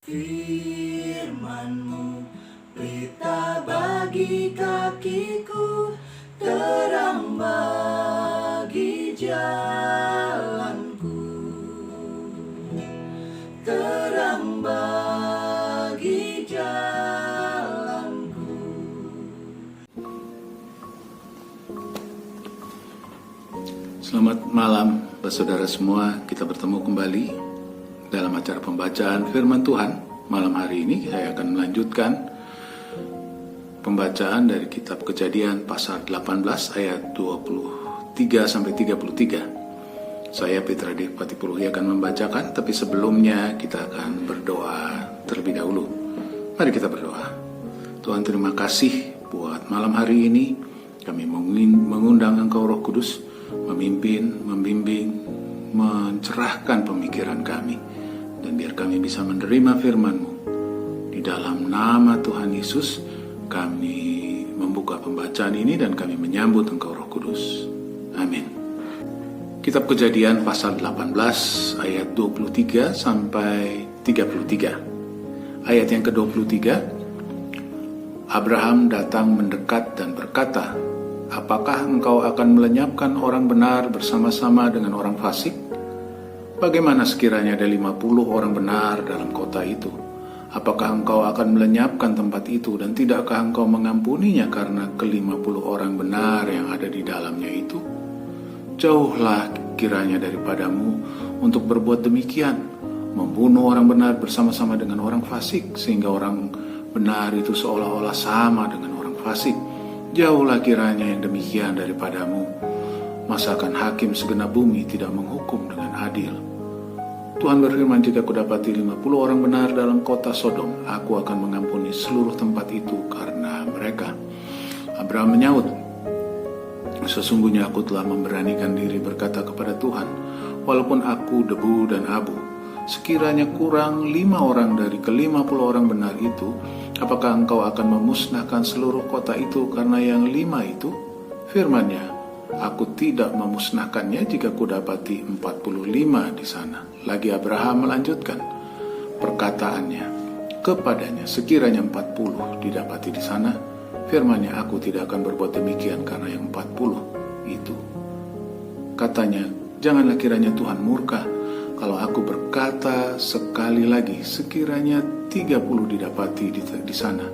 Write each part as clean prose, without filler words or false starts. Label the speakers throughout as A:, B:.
A: Firman-Mu, pelita bagi kakiku, terang bagi jalanku, terang bagi jalanku.
B: Selamat malam, saudara semua. Kita bertemu kembali dalam acara pembacaan firman Tuhan. Malam hari ini saya akan melanjutkan pembacaan dari kitab Kejadian pasal 18 ayat 23-33. Saya Petra Devpati-Puluhi akan membacakan, tapi sebelumnya kita akan berdoa terlebih dahulu. Mari kita berdoa. Tuhan, terima kasih buat malam hari ini. Kami mengundang Engkau Roh Kudus memimpin, membimbing, mencerahkan pemikiran kami, dan biar kami bisa menerima firman-Mu. Di dalam nama Tuhan Yesus kami membuka pembacaan ini dan kami menyambut Engkau Roh Kudus. Amin. Kitab Kejadian pasal 18 ayat 23 sampai 33. Ayat yang ke-23, Abraham datang mendekat dan berkata, "Apakah engkau akan melenyapkan orang benar bersama-sama dengan orang fasik? Bagaimana sekiranya ada 50 orang benar dalam kota itu? Apakah engkau akan melenyapkan tempat itu dan tidakkah engkau mengampuninya karena ke-50 orang benar yang ada di dalamnya itu? Jauhlah kiranya daripadamu untuk berbuat demikian, membunuh orang benar bersama-sama dengan orang fasik, sehingga orang benar itu seolah-olah sama dengan orang fasik. Jauhlah kiranya yang demikian daripadamu. Masakan hakim segenap bumi tidak menghukum dengan adil? Tuhan berfirman, jika kudapati 50 orang benar dalam kota Sodom, aku akan mengampuni seluruh tempat itu karena mereka." Abraham menyaut, "Sesungguhnya aku telah memberanikan diri berkata kepada Tuhan, walaupun aku debu dan abu, sekiranya kurang 5 orang dari ke-50 orang benar itu, apakah engkau akan memusnahkan seluruh kota itu karena yang 5 itu?" Firman-Nya, "Aku tidak memusnahkannya jika kudapati 45 di sana." Lagi Abraham melanjutkan perkataannya kepadanya, "Sekiranya 40 didapati di sana." Firman-Nya, "Aku tidak akan berbuat demikian karena yang 40 itu." Katanya, "Janganlah kiranya Tuhan murka kalau aku berkata sekali lagi, sekiranya 30 didapati di sana."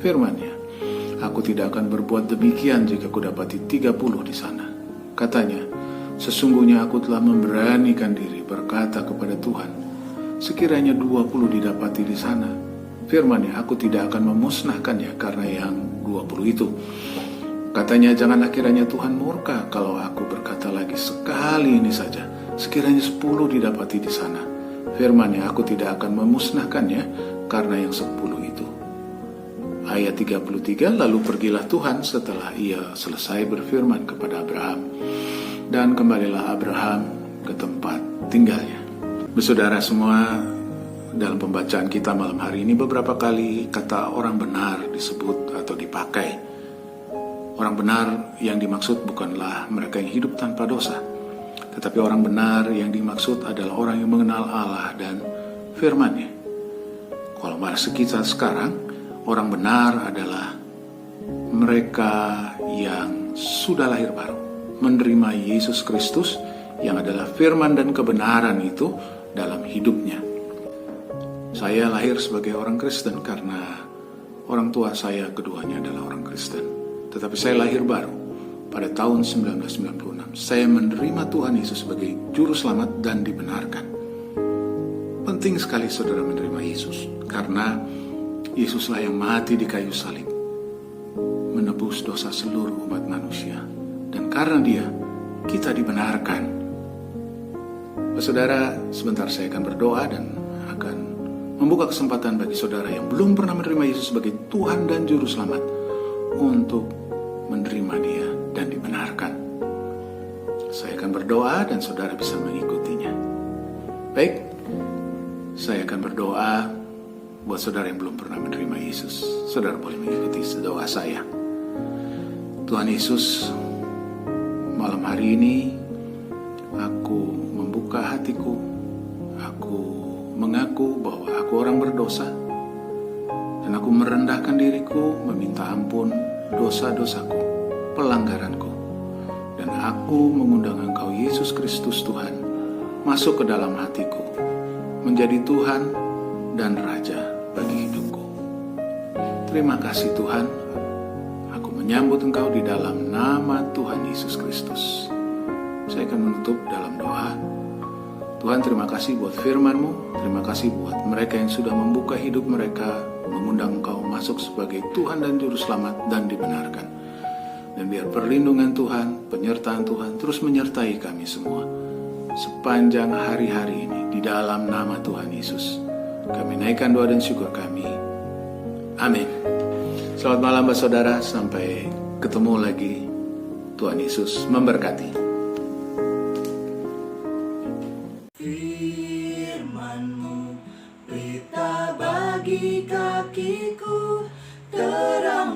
B: Firman-Nya, "Aku tidak akan berbuat demikian jika kudapati 30 di sana." Katanya, "Sesungguhnya aku telah memberanikan diri berkata kepada Tuhan, sekiranya 20 didapati di sana." Firman-Nya, "Aku tidak akan memusnahkannya karena yang 20 itu." Katanya, "Janganlah kiranya Tuhan murka kalau aku berkata lagi sekali ini saja, sekiranya 10 didapati di sana." Firman-Nya, "Aku tidak akan memusnahkannya karena yang 10 itu." Ayat 33, lalu pergilah Tuhan setelah ia selesai berfirman kepada Abraham, dan kembalilah Abraham ke tempat tinggalnya. Saudara semua, dalam pembacaan kita malam hari ini beberapa kali kata orang benar disebut atau dipakai. Orang benar yang dimaksud bukanlah mereka yang hidup tanpa dosa, tetapi orang benar yang dimaksud adalah orang yang mengenal Allah dan firman-Nya. Kalau bahasa kita sekarang, orang benar adalah mereka yang sudah lahir baru, menerima Yesus Kristus yang adalah firman dan kebenaran itu dalam hidupnya. Saya lahir sebagai orang Kristen karena orang tua saya keduanya adalah orang Kristen. Tetapi saya lahir baru pada tahun 1996. Saya menerima Tuhan Yesus sebagai juru selamat dan dibenarkan. Penting sekali saudara menerima Yesus, karena Yesuslah yang mati di kayu salib, menebus dosa seluruh umat manusia. Dan karena Dia, kita dibenarkan. Saudara, sebentar saya akan berdoa dan akan membuka kesempatan bagi saudara yang belum pernah menerima Yesus sebagai Tuhan dan Juru Selamat untuk menerima Dia dan dibenarkan. Saya akan berdoa dan saudara bisa mengikutinya. Baik, saya akan berdoa buat saudara yang belum pernah menerima Yesus. Saudara boleh mengikuti doa saya. Tuhan Yesus, malam hari ini aku membuka hatiku, aku mengaku bahwa aku orang berdosa, dan aku merendahkan diriku meminta ampun dosa-dosaku, pelanggaranku, dan aku mengundang Engkau Yesus Kristus Tuhan masuk ke dalam hatiku, menjadi Tuhan dan Raja bagi hidupku. Terima kasih Tuhan, aku menyambut Engkau di dalam nama Tuhan Yesus Kristus. Saya akan menutup dalam doa. Tuhan, terima kasih buat firman-Mu, terima kasih buat mereka yang sudah membuka hidup mereka, mengundang Engkau masuk sebagai Tuhan dan Juru Selamat dan dibenarkan. Dan biar perlindungan Tuhan, penyertaan Tuhan terus menyertai kami semua sepanjang hari-hari ini di dalam nama Tuhan Yesus. Kami naikkan doa dan syukur kami. Amin. Selamat malam saudara, sampai ketemu lagi. Tuhan Yesus memberkati.
A: Firman-Mu, pelita bagi kakiku, terang